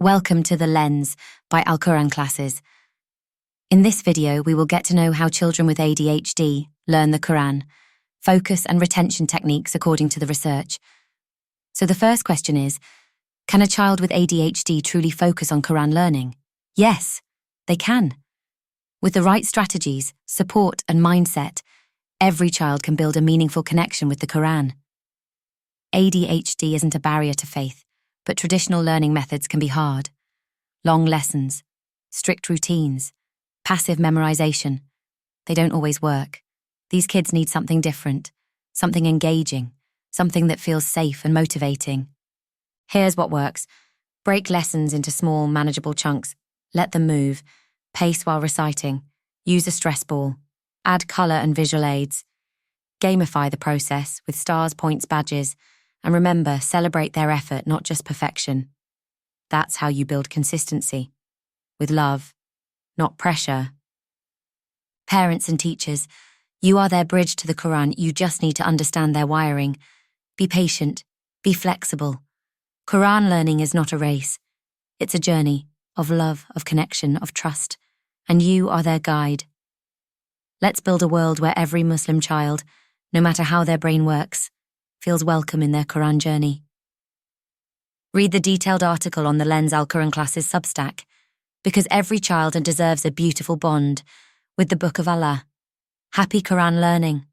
Welcome to The Lens by AlQuranClasses. In this video, we will get to know how children with ADHD learn the Quran, focus and retention techniques according to the research. So the first question is, can a child with ADHD truly focus on Quran learning? Yes, they can. With the right strategies, support and mindset, every child can build a meaningful connection with the Quran. ADHD isn't a barrier to faith, but traditional learning methods can be hard. Long lessons, strict routines, passive memorization, they don't always work. These kids need something different, something engaging, something that feels safe and motivating. Here's what works. Break lessons into small, manageable chunks. Let them move. Pace while reciting. Use a stress ball. Add color and visual aids. Gamify the process with stars, points, badges. And remember, celebrate their effort, not just perfection. That's how you build consistency. With love, not pressure. Parents and teachers, you are their bridge to the Quran. You just need to understand their wiring. Be patient. Be flexible. Quran learning is not a race. It's a journey of love, of connection, of trust. And you are their guide. Let's build a world where every Muslim child, no matter how their brain works, feels welcome in their Quran journey. Read the detailed article on the Lens AlQuranClasses Substack, because every child deserves a beautiful bond with the Book of Allah. Happy Quran learning!